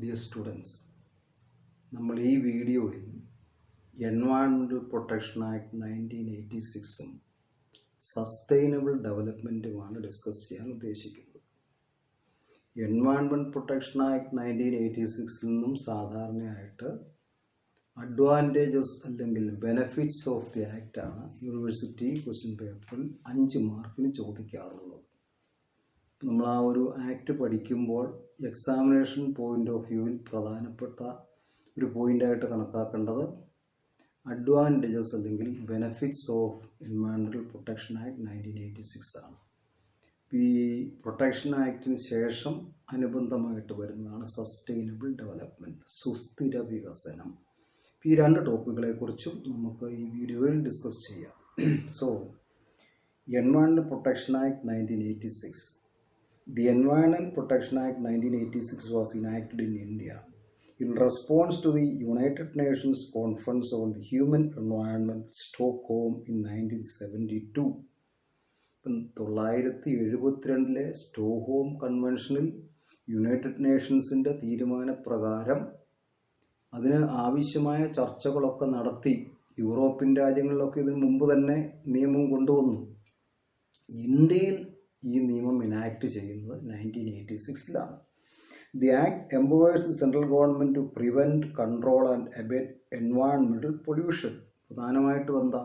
Dear students, നമ്മൾ ഈ വീഡിയോയിൽ എൻവയോൺമെൻറ്റൽ പ്രൊട്ടക്ഷൻ ആക്ട് 1986ഉം സസ്റ്റൈനബിൾ ഡെവലപ്മെൻറ്റുമാണ് ഡിസ്കസ് ചെയ്യാൻ ഉദ്ദേശിക്കുന്നത്. എൻവയോൺമെൻറ്റ് പ്രൊട്ടക്ഷൻ ആക്ട് 1986 നിന്നും സാധാരണയായിട്ട് അഡ്വാൻറ്റേജസ് അല്ലെങ്കിൽ ബെനഫിറ്റ്സ് ഓഫ് ദി ആക്റ്റാണ് യൂണിവേഴ്സിറ്റി ക്വസ്റ്റ്യൻ പേപ്പറിൽ 5 മാർക്കിന് ചോദിക്കാറുള്ളത്. നമ്മൾ ആ ഒരു ആക്ട് പഠിക്കുമ്പോൾ എക്സാമിനേഷൻ പോയിൻ്റ് ഓഫ് വ്യൂവിൽ പ്രധാനപ്പെട്ട ഒരു പോയിൻ്റായിട്ട് കണക്കാക്കേണ്ടത് അഡ്വാൻറ്റേജസ് അല്ലെങ്കിൽ benefits of environmental protection act 1986 ആണ്. ഈ പ്രൊട്ടക്ഷൻ ആക്ടിന് ശേഷം അനുബന്ധമായിട്ട് വരുന്നതാണ് സസ്റ്റൈനബിൾ ഡെവലപ്മെൻറ്റ്, സുസ്ഥിര വികസനം. ഈ 2 ടോപ്പിക്കുകളെക്കുറിച്ചും നമുക്ക് ഈ വീഡിയോയിൽ ഡിസ്കസ് ചെയ്യാം. So environmental protection act 1986. The Environment Protection Act 1986 was enacted in India in response to the United Nations Conference on the Human Environment, Stockholm in 1972. 1972 Stockholm കൺവെൻഷനിൽ യുണൈറ്റഡ് നേഷൻസിൻ്റെ തീരുമാനപ്രകാരം അതിന് ആവശ്യമായ ചർച്ചകളൊക്കെ നടത്തി. യൂറോപ്യൻ രാജ്യങ്ങളിലൊക്കെ ഇതിനു മുമ്പ് തന്നെ നിയമം കൊണ്ടുവന്നു. ഇന്ത്യയിൽ ഈ നിയമം എനാക്ട് ചെയ്യുന്നത് 1986ലാണ്. The act empowers the central government to prevent, control and abate environmental pollution. പ്രധാനമായിട്ടും എന്താ,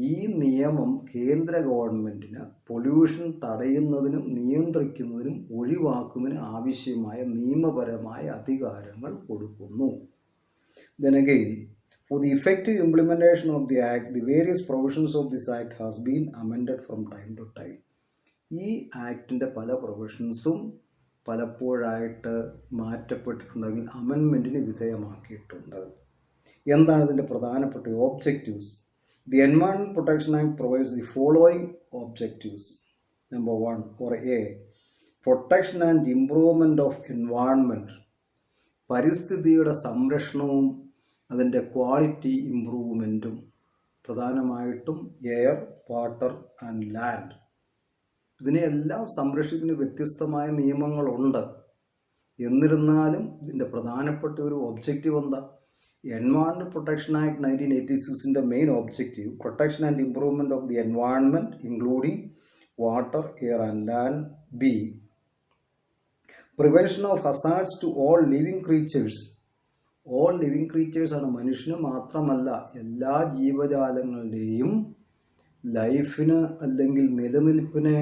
ഈ നിയമം കേന്ദ്ര ഗവൺമെൻറ്റിന് പൊല്യൂഷൻ തടയുന്നതിനും നിയന്ത്രിക്കുന്നതിനും ഒഴിവാക്കുന്നതിനും ആവശ്യമായ നിയമപരമായ അധികാരങ്ങൾ കൊടുക്കുന്നു. Then again, for the effective implementation of the act, the various provisions of this act has been amended from time to time. ഈ ആക്ടിൻ്റെ പല പ്രൊവിഷൻസും പലപ്പോഴായിട്ട് മാറ്റപ്പെട്ടിട്ടുണ്ടെങ്കിൽ അമെൻമെൻറ്റിന് വിധേയമാക്കിയിട്ടുണ്ട്. എന്താണ് ഇതിൻ്റെ പ്രധാനപ്പെട്ട objectives? The environment protection act provides the following objectives. Number 1 or A, protection and improvement of environment. പരിസ്ഥിതിയുടെ സംരക്ഷണവും അതിൻ്റെ quality ഇംപ്രൂവ്മെൻറ്റും, പ്രധാനമായിട്ടും എയർ, വാട്ടർ ആൻഡ് ലാൻഡ്. ഇതിനെയെല്ലാം സംരക്ഷിക്കുന്ന വ്യത്യസ്തമായ നിയമങ്ങളുണ്ട്. എന്നിരുന്നാലും ഇതിൻ്റെ പ്രധാനപ്പെട്ട ഒരു ഒബ്ജക്റ്റീവ് എന്താ? എൻവയോൺമെൻറ്റ് പ്രൊട്ടക്ഷൻ ആക്ട് 1986ൻ്റെ main objective protection and improvement of the environment including water, air and land. B, prevention of hazards to all living creatures. All living creatures ആണ്, മനുഷ്യന് മാത്രമല്ല എല്ലാ ജീവജാലങ്ങളുടെയും ലൈഫിന് അല്ലെങ്കിൽ നിലനിൽപ്പിനെ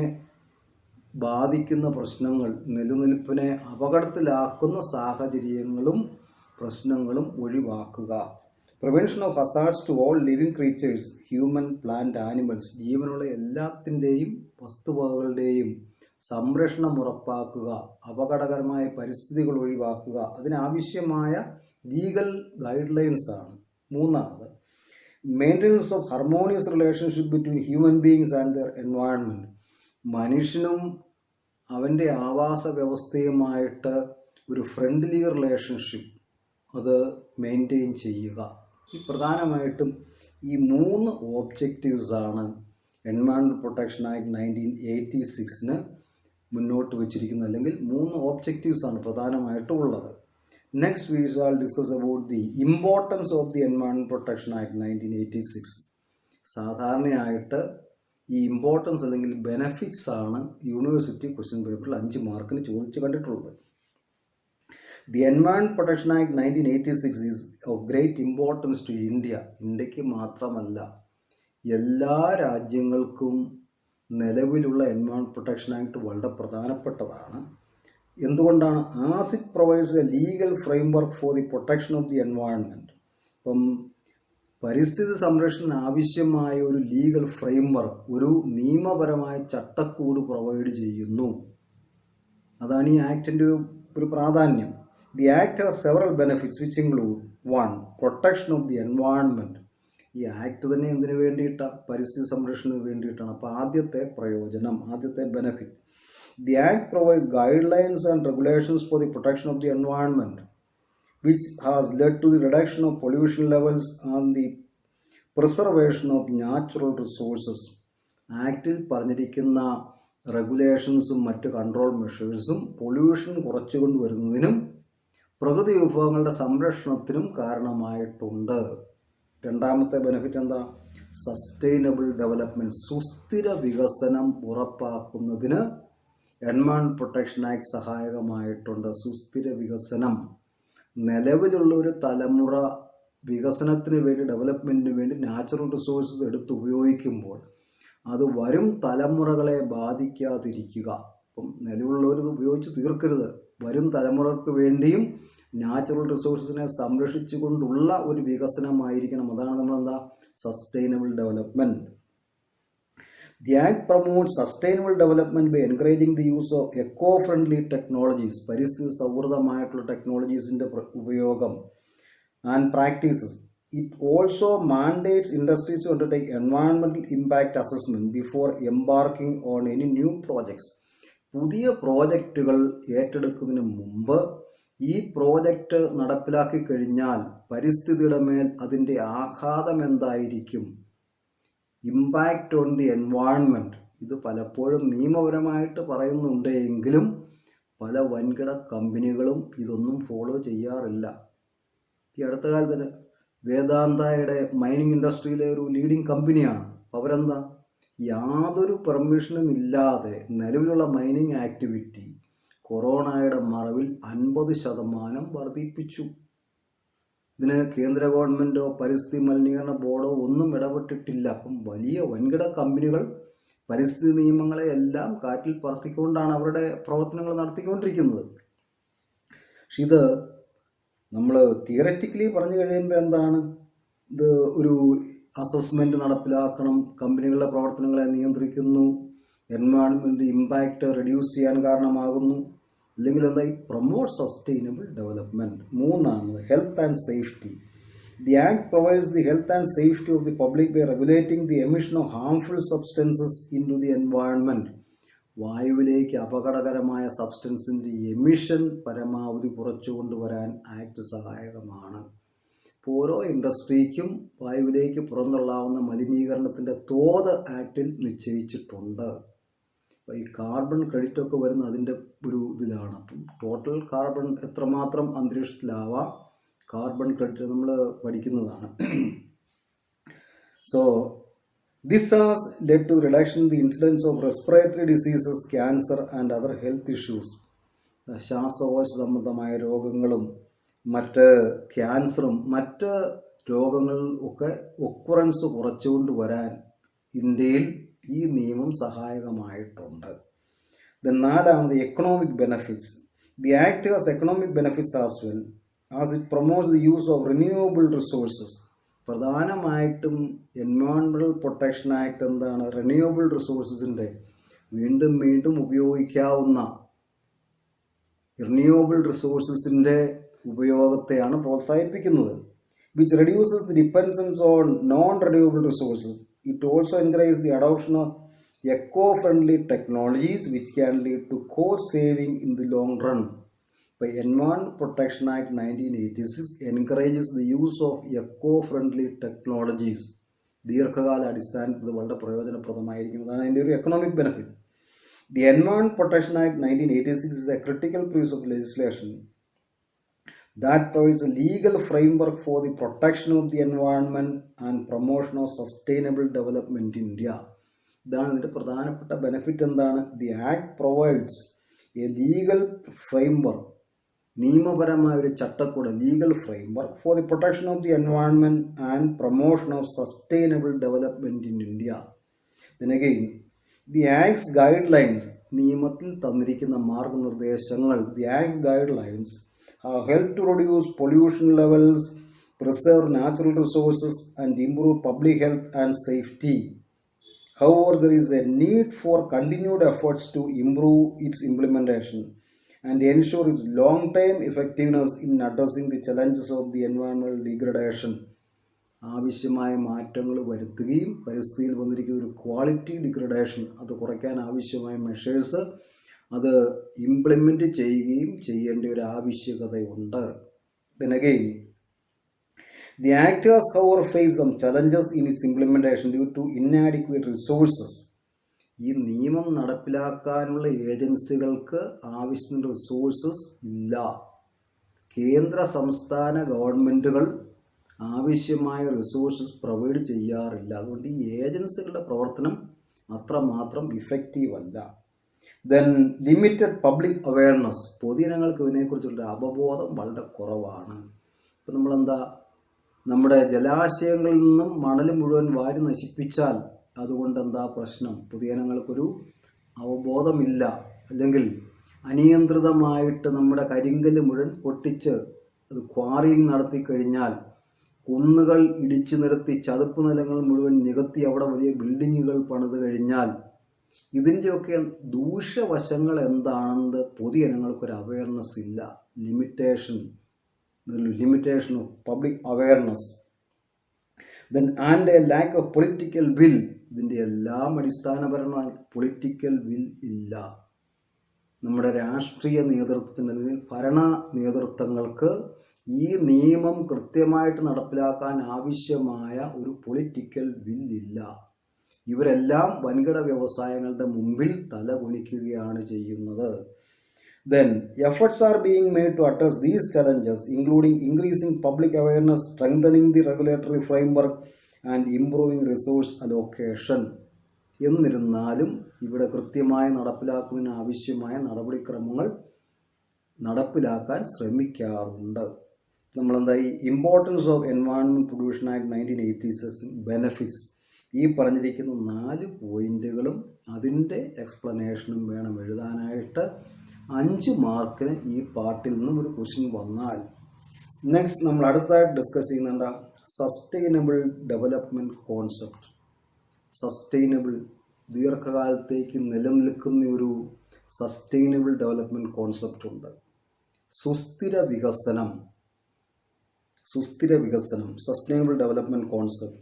ബാധിക്കുന്ന പ്രശ്നങ്ങൾ, നിലനിൽപ്പിനെ അപകടത്തിലാക്കുന്ന സാഹചര്യങ്ങളും പ്രശ്നങ്ങളും ഒഴിവാക്കുക. Prevention of hazards to all living creatures, human, plant, animals. ജീവനുള്ള എല്ലാത്തിൻ്റെയും വസ്തുവകകളുടെയും സംരക്ഷണം ഉറപ്പാക്കുക, അപകടകരമായ പരിസ്ഥിതികൾ ഒഴിവാക്കുക. അതിനാവശ്യമായ ലീഗൽ ഗൈഡ് ലൈൻസ് ആണ്. 3, maintenance of harmonious relationship between human beings and their environment. മനുഷ്യനും അവൻ്റെ ആവാസ വ്യവസ്ഥയുമായിട്ട് ഒരു ഫ്രണ്ട്ലി റിലേഷൻഷിപ്പ് അത് മെയിൻറ്റെയിൻ ചെയ്യുക. ഈ പ്രധാനമായിട്ടും ഈ 3 ഓബ്ജക്റ്റീവ്സാണ് എൻവയോൺമെൻറ്റ് പ്രൊട്ടക്ഷൻ ആക്ട് 1986 മുന്നോട്ട് വച്ചിരിക്കുന്നത്. അല്ലെങ്കിൽ 3 ഓബ്ജക്റ്റീവ്സാണ് പ്രധാനമായിട്ടും ഉള്ളത്. Next we shall discuss about the importance of the Environment Protection Act 1986. സാധാരണയായിട്ട് ഈ ഇമ്പോർട്ടൻസ് അല്ലെങ്കിൽ ബെനഫിറ്റ്സ് ആണ് യൂണിവേഴ്സിറ്റി ക്വസ്റ്റ്യൻ പേപ്പറിൽ 5 മാർക്കിന് ചോദിച്ച് കണ്ടിട്ടുള്ളത്. The environment protection act 1986 is of great importance to India. ഇന്ത്യക്ക് മാത്രമല്ല എല്ലാ രാജ്യങ്ങൾക്കും നിലവിലുള്ള എൻവയോൺമെൻറ്റ് പ്രൊട്ടക്ഷൻ ആക്ട് വളരെ പ്രധാനപ്പെട്ടതാണ്. എന്തുകൊണ്ടാണ്? As it provides a legal framework for the protection of the environment. ഇപ്പം പരിസ്ഥിതി സംരക്ഷണത്തിന് ആവശ്യമായ ഒരു ലീഗൽ ഫ്രെയിംവർക്ക്, ഒരു നിയമപരമായ ചട്ടക്കൂട് പ്രൊവൈഡ് ചെയ്യുന്നു. അതാണ് ഈ ആക്ടിൻ്റെ ഒരു പ്രാധാന്യം. The act has several benefits which include 1, protection of the environment. ഈ ആക്ട് തന്നെ എന്തിനു വേണ്ടിയിട്ടാണ്? പരിസ്ഥിതി സംരക്ഷണത്തിന് വേണ്ടിയിട്ടാണ്. അപ്പോൾ ആദ്യത്തെ പ്രയോജനം, ആദ്യത്തെ benefit, the act provides guidelines and regulations for the protection of the environment, which has led to the reduction of pollution levels and the preservation of natural resources. ആക്ടിൽ പറഞ്ഞിരിക്കുന്ന റെഗുലേഷൻസും മറ്റ് കൺട്രോൾ മെഷേഴ്സും പൊല്യൂഷൻ കുറച്ചുകൊണ്ട് വരുന്നതിനും പ്രകൃതി വിഭവങ്ങളുടെ സംരക്ഷണത്തിനും കാരണമായിട്ടുണ്ട്. രണ്ടാമത്തെ ബെനിഫിറ്റ് എന്താ? സസ്റ്റൈനബിൾ ഡെവലപ്മെൻറ്റ്, സുസ്ഥിര വികസനം ഉറപ്പാക്കുന്നതിന് എൻവയോൺമെൻറ്റ് പ്രൊട്ടക്ഷൻ ആക്ട് സഹായകമായിട്ടുണ്ട്. സുസ്ഥിര വികസനം, നിലവിലുള്ള ഒരു തലമുറ വികസനത്തിന് വേണ്ടി, ഡെവലപ്മെൻറ്റിന് വേണ്ടി നാച്ചുറൽ റിസോഴ്സസ് എടുത്ത് ഉപയോഗിക്കുമ്പോൾ അത് വരും തലമുറകളെ ബാധിക്കാതിരിക്കുക. അപ്പം നിലവിലുള്ളവർ ഉപയോഗിച്ച് തീർക്കരുത്. വരും തലമുറകൾക്ക് വേണ്ടിയും നാച്ചുറൽ റിസോഴ്സിനെ സംരക്ഷിച്ചുകൊണ്ടുള്ള ഒരു വികസനമായിരിക്കണം. അതാണ് നമ്മളെന്താ sustainable development. The Act promotes sustainable development by encouraging the use of eco-friendly technologies, പരിസ്ഥിതി സൗഹൃദമായിട്ടുള്ള ടെക്നോളജീസിൻ്റെ ഉപയോഗം and practices. It also mandates industries to undertake environmental impact assessment before embarking on any new projects. പുതിയ പ്രോജക്റ്റുകൾ ഏറ്റെടുക്കുന്നതിന് മുമ്പ് ഈ project നടപ്പിലാക്കി കഴിഞ്ഞാൽ പരിസ്ഥിതിയുടെ മേൽ അതിൻ്റെ ആഘാതം എന്തായിരിക്കും, ഇമ്പാക്റ്റ് ഓൺ ദി എൻവയോൺമെൻറ്റ്, ഇത് പലപ്പോഴും നിയമപരമായിട്ട് പറയുന്നുണ്ടെങ്കിലും പല വൻകിട കമ്പനികളും ഇതൊന്നും ഫോളോ ചെയ്യാറില്ല. ഈ അടുത്ത കാലത്ത് വേദാന്തയുടെ മൈനിങ് ഇൻഡസ്ട്രിയിലെ ഒരു ലീഡിങ് കമ്പനിയാണ്. അവരെന്താ യാതൊരു പെർമിഷനും ഇല്ലാതെ നിലവിലുള്ള മൈനിങ് ആക്ടിവിറ്റി കൊറോണയുടെ മറവിൽ 50% വർദ്ധിപ്പിച്ചു. ഇതിന് കേന്ദ്ര ഗവൺമെൻറ്റോ പരിസ്ഥിതി മലിനീകരണ ബോർഡോ ഒന്നും ഇടപെട്ടിട്ടില്ല. അപ്പം വലിയ വൻകിട കമ്പനികൾ പരിസ്ഥിതി നിയമങ്ങളെ എല്ലാം കാറ്റിൽ പറത്തിക്കൊണ്ടാണ് അവരുടെ പ്രവർത്തനങ്ങൾ നടത്തിക്കൊണ്ടിരിക്കുന്നത്. പക്ഷെ ഇത് നമ്മൾ തിയററ്റിക്കലി പറഞ്ഞു കഴിയുമ്പോൾ എന്താണ്, ഇത് ഒരു അസസ്മെൻറ്റ് നടപ്പിലാക്കണം, കമ്പനികളുടെ പ്രവർത്തനങ്ങളെ നിയന്ത്രിക്കുന്നു, എൻവയോൺമെൻറ്റ് ഇമ്പാക്റ്റ് റെഡ്യൂസ് ചെയ്യാൻ കാരണമാകുന്നു, അല്ലെങ്കിൽ എന്തായി പ്രൊമോട്ട് സസ്റ്റൈനബിൾ ഡെവലപ്മെൻറ്റ്. മൂന്നാമത് health and safety. The act provides the health and safety of the public by regulating the emission of harmful substances into the environment. വായുവിലേക്ക് അപകടകരമായ സബ്സ്റ്റൻസിൻ്റെ എമിഷൻ പരമാവധി കുറച്ചു കൊണ്ടുവരാൻ ആക്ട് സഹായകമാണ്. ഇപ്പോൾ ഓരോ ഇൻഡസ്ട്രിക്കും വായുവിലേക്ക് പുറന്തള്ളാവുന്ന മലിനീകരണത്തിൻ്റെ തോത് ആക്ടിൽ നിശ്ചയിച്ചിട്ടുണ്ട്. അപ്പോൾ ഈ കാർബൺ ക്രെഡിറ്റ് ഒക്കെ വരുന്ന അതിൻ്റെ ഒരു ഇതിലാണ്. അപ്പം ടോട്ടൽ കാർബൺ എത്രമാത്രം അന്തരീക്ഷത്തിലാവാം, കാർബൺ ക്രെഡിറ്റ് നമ്മൾ പഠിക്കുന്നതാണ്. So this has led to the reduction in the incidence of respiratory diseases, cancer and other health issues. ശ്വാസകോശ സംബന്ധമായ രോഗങ്ങളും മറ്റ് ക്യാൻസറും മറ്റ് രോഗങ്ങളും ഒക്കെ ഒക്കുറൻസ് കുറച്ചുകൊണ്ട് വരാൻ ഇന്ത്യയിൽ ഈ നിയമം സഹായകമായിട്ടുണ്ട്. നാലാമത് economic benefits. The act has economic benefits as well as it promotes the use of renewable resources. പ്രധാനമായിട്ടും എൻവയോൺമെൻറ്റൽ പ്രൊട്ടക്ഷൻ ആക്ട് എന്താണ്, റിന്യൂവബിൾ റിസോഴ്സസിൻ്റെ വീണ്ടും വീണ്ടും ഉപയോഗിക്കാവുന്ന റിന്യൂവബിൾ റിസോഴ്സസിൻ്റെ ഉപയോഗത്തെയാണ് പ്രോത്സാഹിപ്പിക്കുന്നത്. Which reduces the dependence on non renewable resources. It also encourage the adoption of eco-friendly technologies which can lead to cost saving in the long run. By Environment Protection Act 1986 encourages the use of eco-friendly technologies. ദീർഘകാല അടിസ്ഥാനത്തിൽ വളരെ പ്രയോജനപ്രദമായിരിക്കുന്നതാണ് അതിൻ്റെ ഒരു economic benefit. The Environment Protection Act 1986 is a critical piece of legislation that provides a legal framework for the protection of the environment and promotion of sustainable development in India. ഇതാണ് ഇതിൻ്റെ പ്രധാനപ്പെട്ട benefit. എന്താണ്? The act provides a legal framework, നിയമപരമായ ഒരു ചട്ടക്കൂട്, legal framework for the protection of the environment and promotion of sustainable development in India. Then again the act's guidelines, നിയമത്തിൽ തന്നിരിക്കുന്ന മാർഗനിർദ്ദേശങ്ങൾ, the act's guidelines help to reduce pollution levels, preserve natural resources and improve public health and safety. However, there is a need for continued efforts to improve its implementation and ensure its long-term effectiveness in addressing the challenges of the environmental degradation. ആവശ്യമായ മാറ്റങ്ങൾ വരുത്തുകയും പരിസ്ഥിതിയിൽ വന്നിരിക്കുന്ന ഒരു quality degradation അത് കുറയ്ക്കാൻ ആവശ്യമായ measures അത് ഇംപ്ലിമെൻറ്റ് ചെയ്യുകയും ചെയ്യേണ്ട ഒരു ആവശ്യകതയുണ്ട്. Then again, the Act has, however, faced some challenges in its implementation due to inadequate resources. ഈ നിയമം നടപ്പിലാക്കാനുള്ള ഏജൻസികൾക്ക് ആവശ്യമുള്ള റിസോഴ്സസ് ഇല്ല. കേന്ദ്ര സംസ്ഥാന ഗവൺമെൻറ്റുകൾ ആവശ്യമായ റിസോഴ്സസ് പ്രൊവൈഡ് ചെയ്യാറില്ല. അതുകൊണ്ട് ഈ ഏജൻസികളുടെ പ്രവർത്തനം അത്രമാത്രം ഇഫക്റ്റീവ് അല്ല. ദെൻ ലിമിറ്റഡ് പബ്ലിക് അവയർനെസ്, പൊതുജനങ്ങൾക്ക് ഇതിനെക്കുറിച്ചുള്ള അവബോധം വളരെ കുറവാണ്. ഇപ്പം നമ്മളെന്താ, നമ്മുടെ ജലാശയങ്ങളിൽ നിന്നും മണൽ മുഴുവൻ വാരി നശിപ്പിച്ചാൽ അതുകൊണ്ട് എന്താ പ്രശ്നം? പൊതുജനങ്ങൾക്കൊരു അവബോധമില്ല. അല്ലെങ്കിൽ അനിയന്ത്രിതമായിട്ട് നമ്മുടെ കരിങ്കല്ല് മുഴുവൻ പൊട്ടിച്ച് അത് ക്വാറിയിങ് നടത്തി കഴിഞ്ഞാൽ, കുന്നുകൾ ഇടിച്ചു നിരത്തി ചതുപ്പ് നിലങ്ങൾ മുഴുവൻ നികത്തി അവിടെ വലിയ ബിൽഡിങ്ങുകൾ പണിത് കഴിഞ്ഞാൽ ഇതിൻ്റെയൊക്കെ ദൂഷ്യവശങ്ങൾ എന്താണെന്ന് പൊതുജനങ്ങൾക്കൊരു അവയർനെസ് ഇല്ല. Limitation of public awareness. Then and A lack of political will, ഇതിൻ്റെ എല്ലാം അടിസ്ഥാനപരമായ പൊളിറ്റിക്കൽ വിൽ ഇല്ല. നമ്മുടെ രാഷ്ട്രീയ നേതൃത്വത്തിന് അല്ലെങ്കിൽ ഭരണ നേതൃത്വങ്ങൾക്ക് ഈ നിയമം കൃത്യമായിട്ട് നടപ്പിലാക്കാൻ ആവശ്യമായ ഒരു പൊളിറ്റിക്കൽ വില്ലില്ല. ഇവരെല്ലാം വൻകിട വ്യവസായങ്ങളുടെ മുമ്പിൽ തല കുനിക്കുകയാണ് ചെയ്യുന്നത്. Then efforts are being made to address these challenges, including increasing public awareness, strengthening the regulatory framework and improving resource allocation. എന്നിരുന്നാലും ഇവിടെ കൃത്യമായി നടപ്പിലാക്കുന്നതിന് ആവശ്യമായ നടപടിക്രമങ്ങൾ നടപ്പിലാക്കാൻ ശ്രമിക്കാറുണ്ട്. നമ്മളെന്തായി importance of environment production act 1986 benefits, ഈ പറഞ്ഞിരിക്കുന്ന 4 പോയിന്റുകളും അതിൻ്റെ എക്സ്പ്ലനേഷനും വേണം എഴുതാനായിട്ട്. 5 മാർക്കിന് ഈ പാർട്ടിൽ നിന്നും ഒരു ക്വസ്റ്റ്യൻ വന്നാൽ. നെക്സ്റ്റ് നമ്മൾ അടുത്തായിട്ട് ഡിസ്കസ് ചെയ്യുന്നുണ്ട് സസ്റ്റൈനബിൾ ഡെവലപ്മെൻറ്റ് കോൺസെപ്റ്റ്. സസ്റ്റൈനബിൾ, ദീർഘകാലത്തേക്ക് നിലനിൽക്കുന്ന ഒരു സസ്റ്റൈനബിൾ ഡെവലപ്മെൻറ്റ് കോൺസെപ്റ്റ് ഉണ്ട്. സുസ്ഥിര വികസനം, sustainable development concept.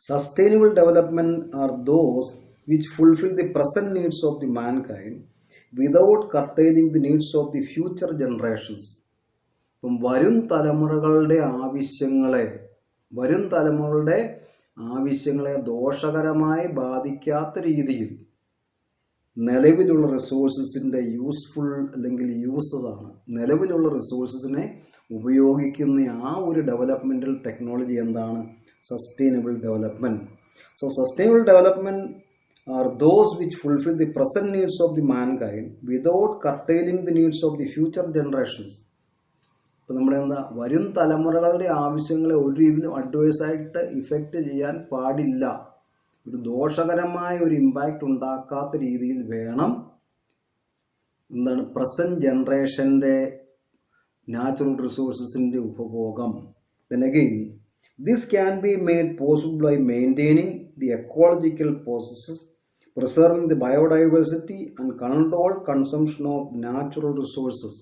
Sustainable development are those which fulfill the present needs of the mankind without curtailing the needs of the future generations. ഇപ്പം വരും തലമുറകളുടെ ആവശ്യങ്ങളെ ദോഷകരമായി ബാധിക്കാത്ത രീതിയിൽ നിലവിലുള്ള റിസോഴ്സസിൻ്റെ യൂസ്ഫുൾ അല്ലെങ്കിൽ യൂസതാണ്, നിലവിലുള്ള റിസോഴ്സസിനെ ഉപയോഗിക്കുന്ന ആ ഒരു ഡെവലപ്മെൻറ്റൽ ടെക്നോളജി എന്താണ്? Sustainable development. So sustainable development are those which fulfill the present needs of the mankind without curtailing the needs of the future generations. ഇപ്പം നമ്മുടെ വരും തലമുറകളുടെ ആവശ്യങ്ങളെ ഒരു രീതിയിലും അഡ്വേഴ്സായിട്ട് ഇഫക്റ്റ് ചെയ്യാൻ പാടില്ല. ഒരു ദോഷകരമായ ഒരു ഇമ്പാക്റ്റ് ഉണ്ടാക്കാത്ത രീതിയിൽ വേണം പ്രസൻറ്റ് ജനറേഷൻ്റെ നാച്ചുറൽ റിസോഴ്സസിൻ്റെ ഉപഭോഗം. Then again, this can be made possible by maintaining the ecological processes, preserving the biodiversity and controlled consumption of natural resources.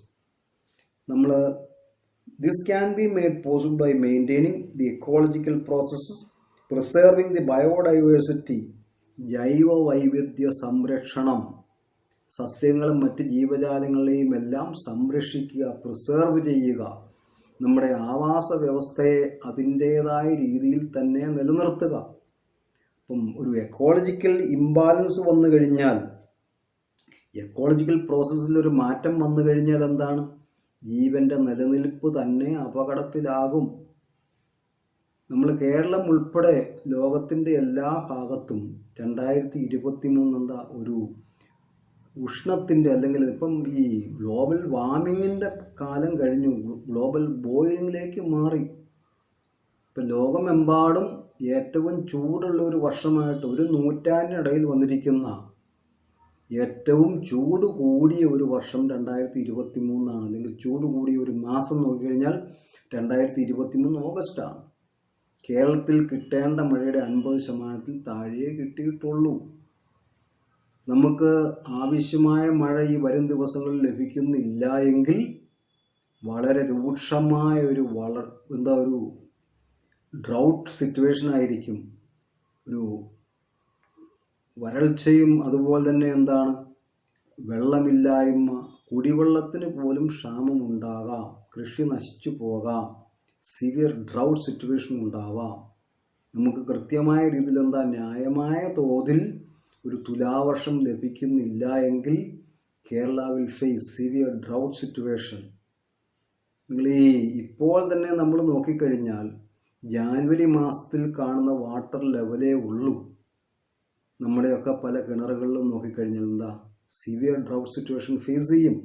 This can be made possible by maintaining the ecological processes, preserving the biodiversity, ജൈവ വൈവിധ്യ സംരക്ഷണം, സസ്യങ്ങളും മറ്റ് ജീവജാലങ്ങളെയും എല്ലാം സംരക്ഷിക്കുക, preserve ചെയ്യുക, നമ്മുടെ ആവാസ വ്യവസ്ഥയെ അതിൻ്റേതായ രീതിയിൽ തന്നെ നിലനിർത്തുക. അപ്പം ഒരു എക്കോളജിക്കൽ ഇംബാലൻസ് വന്നു കഴിഞ്ഞാൽ, എക്കോളജിക്കൽ പ്രോസസ്സിൽ ഒരു മാറ്റം വന്നു കഴിഞ്ഞാൽ എന്താണ്? ജീവൻ്റെ നിലനിൽപ്പ് തന്നെ അപകടത്തിലാകും. നമ്മൾ കേരളം ഉൾപ്പെടെ ലോകത്തിൻ്റെ എല്ലാ ഭാഗത്തും 2023 ഒരു ഉഷ്ണത്തിൻ്റെ അല്ലെങ്കിൽ ഇപ്പം ഈ ഗ്ലോബൽ വാർമിങ്ങിൻ്റെ കാലം കഴിഞ്ഞു, ഗ്ലോബൽ ബോയിലിങ്ങിലേക്ക് മാറി. ഇപ്പം ലോകമെമ്പാടും ഏറ്റവും ചൂടുള്ള ഒരു വർഷമായിട്ട് ഒരു നൂറ്റാണ്ടിനിടയിൽ വന്നിരിക്കുന്ന ഏറ്റവും ചൂട് കൂടിയ ഒരു വർഷം 2023 അല്ലെങ്കിൽ ചൂട് കൂടിയ ഒരു മാസം നോക്കിക്കഴിഞ്ഞാൽ 2023 ഓഗസ്റ്റാണ്. കേരളത്തിൽ കിട്ടേണ്ട മഴയുടെ 50% താഴെ കിട്ടിയിട്ടുള്ളൂ. നമുക്ക് ആവശ്യമായ മഴ ഈ വരും ദിവസങ്ങളിൽ ലഭിക്കുന്നില്ല എങ്കിൽ വളരെ രൂക്ഷമായ ഒരു ഡ്രൗട്ട് സിറ്റുവേഷൻ ആയിരിക്കും. ഒരു വരൾച്ചയും അതുപോലെ തന്നെ വെള്ളമില്ലായ്മ, കുടിവെള്ളത്തിന് പോലും ക്ഷാമമുണ്ടാകാം, കൃഷി നശിച്ചു പോകാം, സിവിയർ ഡ്രൗട്ട് സിറ്റുവേഷൻ ഉണ്ടാവാം. നമുക്ക് കൃത്യമായ രീതിയിൽ ന്യായമായ തോതിൽ ഒരു തുലാവർഷം ലഭിക്കുന്നില്ല എങ്കിൽ Kerala will face severe drought situation. നിങ്ങൾ ഇപ്പോൾ തന്നെ നമ്മൾ നോക്കിക്കഴിഞ്ഞാൽ ജാനുവരി മാസത്തിൽ കാണുന്ന വാട്ടർ ലെവലേ ഉള്ളൂ. നമ്മുടെയൊക്കെ പല കിണറുകളിലും നോക്കിക്കഴിഞ്ഞാൽ എന്താ സിവിയർ ഡ്രൗട്ട് സിറ്റുവേഷൻ ഫേസ് ചെയ്യും.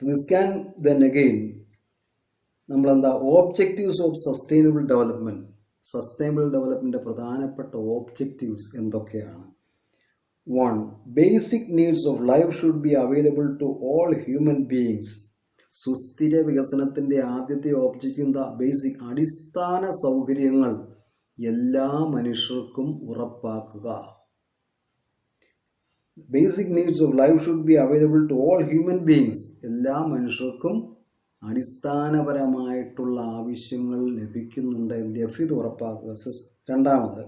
ദിസ് ക്യാൻ ദെൻ അഗെയിൻ നമ്മളെന്താ ഓബ്ജക്റ്റീവ്സ് ഓഫ് സസ്റ്റൈനബിൾ ഡെവലപ്മെൻറ്റിൻ്റെ പ്രധാനപ്പെട്ട ഓബ്ജക്റ്റീവ്സ് എന്തൊക്കെയാണ്? 1. Basic needs of life should be available to all human beings. സുസ്ഥിര വികസനത്തിൻ്റെ ആദ്യത്തെ ഓബ്ജക്റ്റീവ് എന്താ? ബേസിക് അടിസ്ഥാന സൗകര്യങ്ങൾ എല്ലാ മനുഷ്യർക്കും ഉറപ്പാക്കുക. Basic needs of life should be available to all human beings. എല്ലാ മനുഷ്യർക്കും അടിസ്ഥാനപരമായിട്ടുള്ള ആവശ്യങ്ങൾ ലഭിക്കുന്നുണ്ട്, ലഭ്യത ഉറപ്പാക്കുക. രണ്ടാമത്,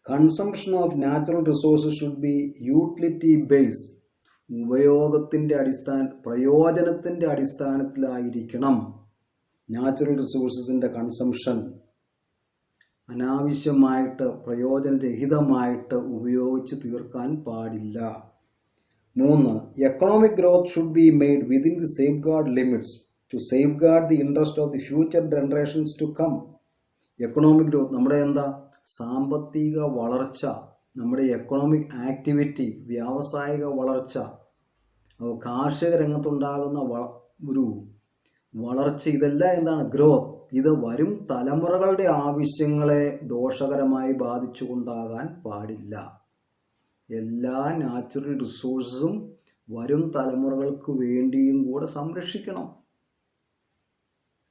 consumption of natural resources should be utility based. പ്രയോജനത്തിൻ്റെ അടിസ്ഥാനത്തിലായിരിക്കണം നാച്ചുറൽ റിസോഴ്സസിൻ്റെ കൺസംഷൻ. അനാവശ്യമായിട്ട് പ്രയോജനരഹിതമായിട്ട് ഉപയോഗിച്ച് തീർക്കാൻ പാടില്ല. 3. Economic growth should be made within the safe guard limits to safe guard the interest of the future generations to come. Economic growth നമ്മുടെ എന്താ? സാമ്പത്തിക വളർച്ച, നമ്മുടെ എക്കണോമിക് ആക്ടിവിറ്റി, വ്യാവസായിക വളർച്ച, കാർഷിക രംഗത്തുണ്ടാകുന്ന ഒരു വളർച്ച, ഇതെല്ലാം എന്താണ്? ഗ്രോത്ത്. ഇത് വരും തലമുറകളുടെ ആവശ്യങ്ങളെ ദോഷകരമായി ബാധിച്ചുകൊണ്ടാകാൻ പാടില്ല. എല്ലാ നാച്ചുറൽ റിസോഴ്സസും വരും തലമുറകൾക്ക് വേണ്ടിയും കൂടെ സംരക്ഷിക്കണം.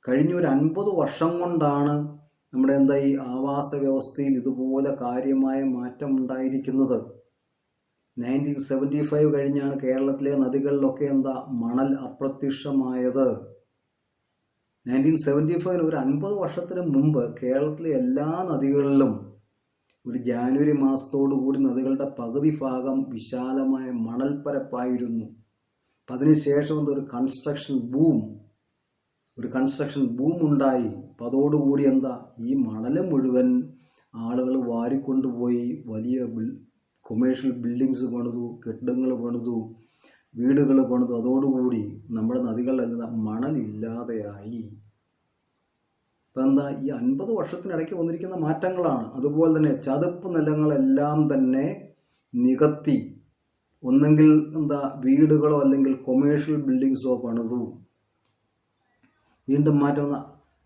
കഴിഞ്ഞ ഒരു 50 വർഷം കൊണ്ടാണ് നമ്മുടെ എന്താ ഈ ആവാസ വ്യവസ്ഥയിൽ ഇതുപോലെ കാര്യമായ മാറ്റം ഉണ്ടായിരിക്കുന്നത്. 1975 കഴിഞ്ഞാണ് കേരളത്തിലെ നദികളിലൊക്കെ എന്താ മണൽ അപ്രത്യക്ഷമായത്. 1975 ഒരു 50 വർഷത്തിന് മുമ്പ് കേരളത്തിലെ എല്ലാ നദികളിലും ഒരു ജാനുവരി മാസത്തോടു കൂടി നദികളുടെ പകുതി ഭാഗം വിശാലമായ മണൽപ്പരപ്പായിരുന്നു. അപ്പം അതിനുശേഷം ഒരു കൺസ്ട്രക്ഷൻ ബൂം ഉണ്ടായി. അപ്പം അതോടുകൂടി എന്താ ഈ മണൽ മുഴുവൻ ആളുകൾ വാരിക്കൊണ്ടുപോയി വലിയ കൊമേഴ്ഷ്യൽ ബിൽഡിങ്സ് പണിതു, കെട്ടിടങ്ങൾ പണിതു, വീടുകൾ പണിതു. അതോടുകൂടി നമ്മുടെ നദികളിലെല്ലാം മണലില്ലാതെയായി. ഇപ്പം എന്താ ഈ 50 വർഷത്തിനിടയ്ക്ക് വന്നിരിക്കുന്ന മാറ്റങ്ങളാണ്. അതുപോലെ തന്നെ ചതുപ്പ് നിലങ്ങളെല്ലാം തന്നെ നികത്തി ഒന്നെങ്കിൽ എന്താ വീടുകളോ അല്ലെങ്കിൽ കൊമേഴ്ഷ്യൽ ബിൽഡിങ്സോ പണിതു. വീണ്ടും മാറ്റം,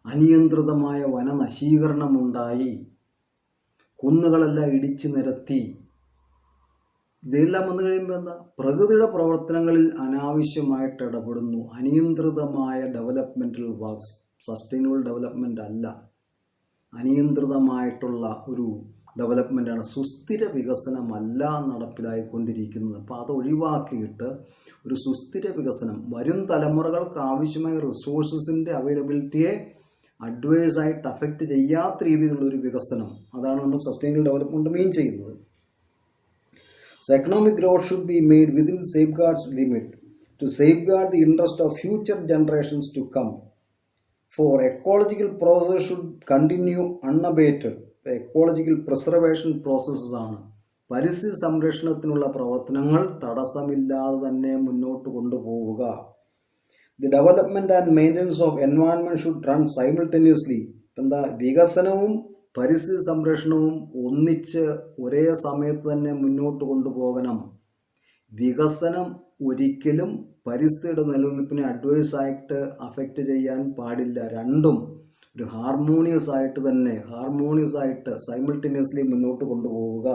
അനിയന്ത്രിതമായ വനനശീകരണമുണ്ടായി, കുന്നുകളെല്ലാം ഇടിച്ചു നിരത്തി. ഇതെല്ലാം വന്നു കഴിയുമ്പോൾ എന്താ പ്രകൃതിയുടെ പ്രവർത്തനങ്ങളിൽ അനാവശ്യമായിട്ട് ഇടപെടുന്നു. അനിയന്ത്രിതമായ ഡെവലപ്മെൻറ്റൽ വർക്ക്സ്, സസ്റ്റൈനബിൾ ഡെവലപ്മെൻ്റ് അല്ല, അനിയന്ത്രിതമായിട്ടുള്ള ഒരു ഡെവലപ്മെൻറ്റാണ്, സുസ്ഥിര വികസനമല്ല നടപ്പിലായിക്കൊണ്ടിരിക്കുന്നത്. അപ്പോൾ അത് ഒഴിവാക്കിയിട്ട് ഒരു സുസ്ഥിര വികസനം, വരും തലമുറകൾക്ക് ആവശ്യമായ റിസോഴ്സസിൻ്റെ അവൈലബിലിറ്റിയെ അഡ്വേഴ്സായിട്ട് അഫക്റ്റ് ചെയ്യാത്ത രീതിയിലുള്ള ഒരു വികസനം, അതാണ് നമ്മൾ സസ്റ്റൈനബിൾ ഡെവലപ്മെൻറ്റ് മീൻ ചെയ്യുന്നത്. Economic growth should be made within safeguards limit to safeguard the interest of future generations to come. For ecological process should continue unabated. Ecological preservation processes ആണ്. പരിസ്ഥിതി സംരക്ഷണത്തിനുള്ള പ്രവർത്തനങ്ങൾ തടസ്സമില്ലാതെ തന്നെ മുന്നോട്ട് കൊണ്ടുപോവുക. The development and maintenance of environment should run simultaneously. എന്താ പരിസ്ഥിതി സംരക്ഷണവും ഒന്നിച്ച് ഒരേ സമയത്ത് തന്നെ മുന്നോട്ട് കൊണ്ടുപോകണം. വികസനം ഒരിക്കലും പരിസ്ഥിതിയുടെ നിലനിൽപ്പിനെ അഡ്വേഴ്സായിട്ട് അഫക്റ്റ് ചെയ്യാൻ പാടില്ല. രണ്ടും ഒരു ഹാർമോണിയസ് ആയിട്ട് സൈമിൾട്ടേനിയസ്ലി മുന്നോട്ട് കൊണ്ടുപോവുക.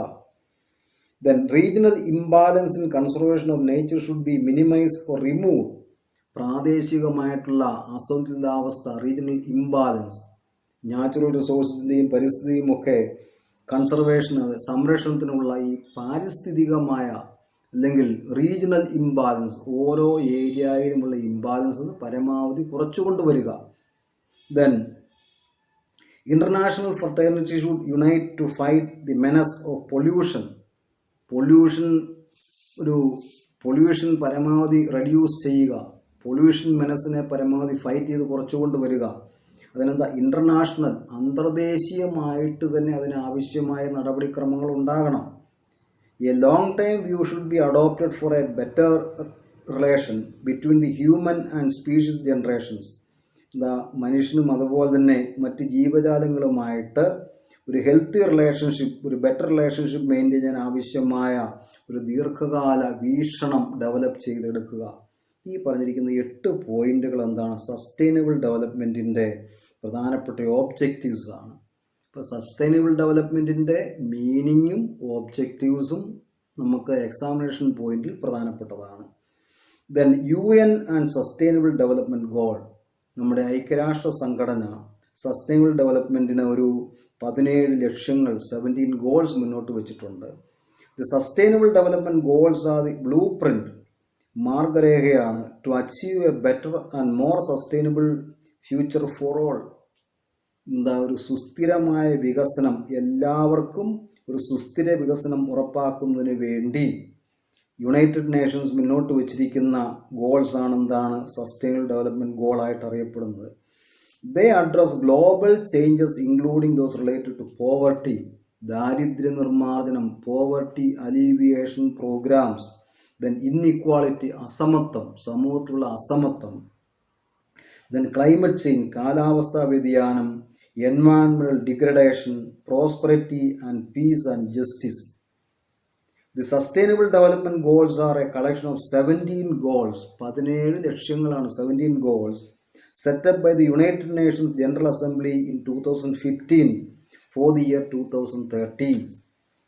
Then regional imbalance in conservation of nature should be minimise or remove. പ്രാദേശികമായിട്ടുള്ള അസന്തുലിതാവസ്ഥ, റീജിയണൽ ഇംബാലൻസ്, നാച്ചുറൽ റിസോഴ്സിൻ്റെയും പരിസ്ഥിതിയും ഒക്കെ സംരക്ഷണത്തിനുള്ള ഈ പാരിസ്ഥിതികമായ അല്ലെങ്കിൽ റീജിയണൽ ഇംബാലൻസ്, ഓരോ ഏരിയയിലുമുള്ള ഇംബാലൻസ് പരമാവധി കുറച്ചുകൊണ്ടുവരിക. Then international fraternity should unite to fight the menace of pollution പരമാവധി റെഡ്യൂസ് ചെയ്യുക. പൊല്യൂഷൻ മെനസിനെ പരമാവധി ഫൈറ്റ് ചെയ്ത് കുറച്ചുകൊണ്ടുവരിക. അതിനെന്താ ഇന്റർനാഷണൽ, അന്തർദേശീയമായിട്ട് തന്നെ അതിനാവശ്യമായ നടപടിക്രമങ്ങൾ ഉണ്ടാകണം. A long-term view should be adopted for a better relation between the human and species generations. മനുഷ്യനും അതുപോലെ തന്നെ മറ്റ് ജീവജാലങ്ങളുമായിട്ട് ഒരു ഹെൽത്തി റിലേഷൻഷിപ്പ്, ഒരു ബെറ്റർ റിലേഷൻഷിപ്പ് മെയിൻറ്റെയിൻ ചെയ്യാൻ ആവശ്യമായ ഒരു ദീർഘകാല വീക്ഷണം ഡെവലപ്പ് ചെയ്തെടുക്കുക. ഈ പറഞ്ഞിരിക്കുന്ന 8 പോയിന്റുകൾ എന്താണ്? സസ്റ്റൈനബിൾ ഡെവലപ്മെൻറ്റിൻ്റെ പ്രധാനപ്പെട്ട ഓബ്ജക്റ്റീവ്സ് ആണ്. ഇപ്പോൾ സസ്റ്റൈനബിൾ ഡെവലപ്മെൻറ്റിൻ്റെ മീനിങ്ങും ഓബ്ജക്റ്റീവ്സും നമുക്ക് എക്സാമിനേഷൻ പോയിന്റിൽ പ്രധാനപ്പെട്ടതാണ്. Then UN and sustainable development goal. നമ്മുടെ ഐക്യരാഷ്ട്ര സംഘടന സസ്റ്റൈനബിൾ ഡെവലപ്മെൻറ്റിന് ഒരു 17 ലക്ഷ്യങ്ങൾ 17 ഗോൾസ് മുന്നോട്ട് വെച്ചിട്ടുണ്ട്. The sustainable development goals are the blueprint, മാർഗരേഖയാണ് to achieve a better and more sustainable future for all. ഒരു സുസ്ഥിരമായ വികസനം, എല്ലാവർക്കും ഒരു സുസ്ഥിര വികസനം ഉറപ്പാക്കുന്നതിന് വേണ്ടി യുണൈറ്റഡ് നേഷൻസ് മുന്നോട്ട് വച്ചിരിക്കുന്ന ഗോൾസ് ആണ് എന്താണ്? സസ്റ്റൈനബിൾ ഡെവലപ്മെൻറ്റ് ഗോളായിട്ട് അറിയപ്പെടുന്നത്. They address global changes including those related to poverty, ദാരിദ്ര്യ നിർമ്മാർജ്ജനം, poverty alleviation programs, then inequality, അസമത്വം, സമൂഹത്തിലുള്ള അസമത്വം, ദെൻ ക്ലൈമറ്റ് ചേഞ്ച്, കാലാവസ്ഥാ വ്യതിയാനം, എൻവയോൺമെന്റൽ degradation, prosperity and peace and justice. The sustainable development goals are a collection of 17 goals. 17 ലക്ഷ്യങ്ങളാണ്, 17 goals set up by the United Nations General Assembly in 2015 for the year 2030.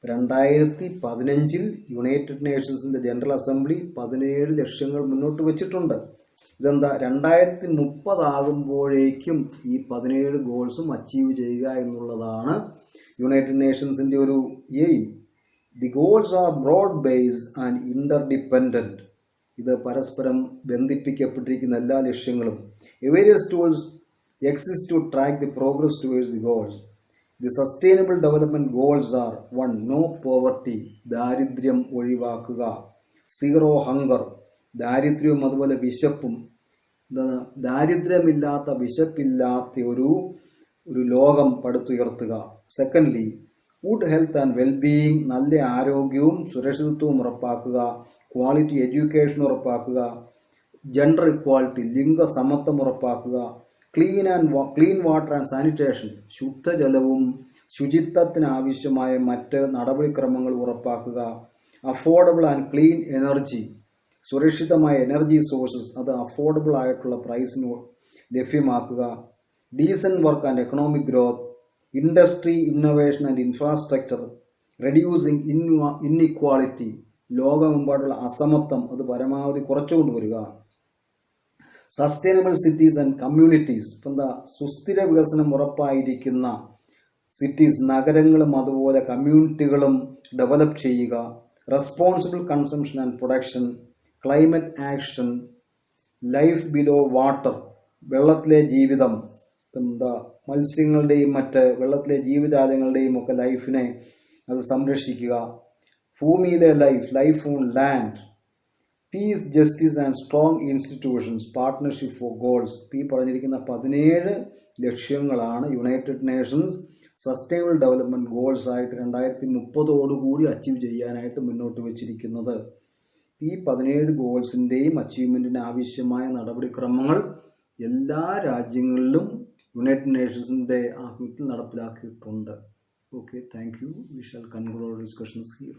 2015 United നേഷൻസിൻ്റെ General Assembly 17 ലക്ഷ്യങ്ങൾ മുന്നോട്ട് വെച്ചിട്ടുണ്ട്. ഇതെന്താ? 2030 ആകുമ്പോഴേക്കും ഈ 17 ഗോൾസും അച്ചീവ് ചെയ്യുക എന്നുള്ളതാണ് യുണൈറ്റഡ് നേഷൻസിൻ്റെ ഒരു aim. The goals are broad based and interdependent. ഇത് പരസ്പരം ബന്ധിപ്പിക്കപ്പെട്ടിരിക്കുന്ന എല്ലാ ലക്ഷ്യങ്ങളും. Various tools exist to track the progress towards the goals. The sustainable development goals are 1. No poverty, ദാരിദ്ര്യം ഒഴിവാക്കുക. 0 ഹങ്കർ, ദാരിദ്ര്യവും അതുപോലെ വിശപ്പും, ദാരിദ്ര്യമില്ലാത്ത വിശപ്പില്ലാത്ത ഒരു ലോകം പടുത്തുയർത്തുക. Secondly, good health and wellbeing, നല്ല ആരോഗ്യവും സുരക്ഷിതത്വവും ഉറപ്പാക്കുക. ക്വാളിറ്റി എഡ്യൂക്കേഷൻ ഉറപ്പാക്കുക. ജെൻഡർ ഇക്വാളിറ്റി, ലിംഗസമത്വം ഉറപ്പാക്കുക. ക്ലീൻ വാട്ടർ ആൻഡ് സാനിറ്റേഷൻ, ശുദ്ധജലവും ശുചിത്വത്തിന് ആവശ്യമായ മറ്റ് നടപടിക്രമങ്ങൾ ഉറപ്പാക്കുക. അഫോർഡബിൾ ആൻഡ് ക്ലീൻ എനർജി, സുരക്ഷിതമായ എനർജി സോഴ്സസ്, അത് അഫോർഡബിൾ ആയിട്ടുള്ള പ്രൈസിന് ലഭ്യമാക്കുക. Decent work and economic growth, industry, innovation and infrastructure, reducing inequality, ലോകമെമ്പാടുള്ള അസമത്വം അത് പരമാവധി കുറച്ചുകൊണ്ടുവരിക. സസ്റ്റൈനബിൾ സിറ്റീസ് ആൻഡ് കമ്മ്യൂണിറ്റീസ്, ഇപ്പം സുസ്ഥിര വികസനം ഉറപ്പായിരിക്കുന്ന സിറ്റീസ്, നഗരങ്ങളും അതുപോലെ കമ്മ്യൂണിറ്റികളും ഡെവലപ്പ് ചെയ്യുക. Responsible consumption and production, climate action, life below water, വെള്ളത്തിലെ ജീവിതം, മത്സ്യങ്ങളുടെയും മറ്റ് വെള്ളത്തിലെ ജീവജാലങ്ങളുടെയും ഒക്കെ ലൈഫിനെ അത് സംരക്ഷിക്കുക. ഭൂമിയിലെ life on land, peace, justice and strong institutions, partnership for goals. ഈ പറഞ്ഞിരിക്കുന്ന 17 ലക്ഷ്യങ്ങളാണ് United Nations sustainable development goals ആയിട്ട് 2030 അച്ചീവ് ചെയ്യാനായിട്ട് മുന്നോട്ട് വച്ചിരിക്കുന്നത്. ഈ 17 ഗോൾസിൻ്റെയും അച്ചീവ്മെൻറ്റിന് ആവശ്യമായ നടപടിക്രമങ്ങൾ എല്ലാ രാജ്യങ്ങളിലും യുണൈറ്റഡ് നേഷൻസിൻ്റെ ആഭിമുഖ്യത്തിൽ നടപ്പിലാക്കിയിട്ടുണ്ട്. Okay, thank you. We shall conclude discussions here.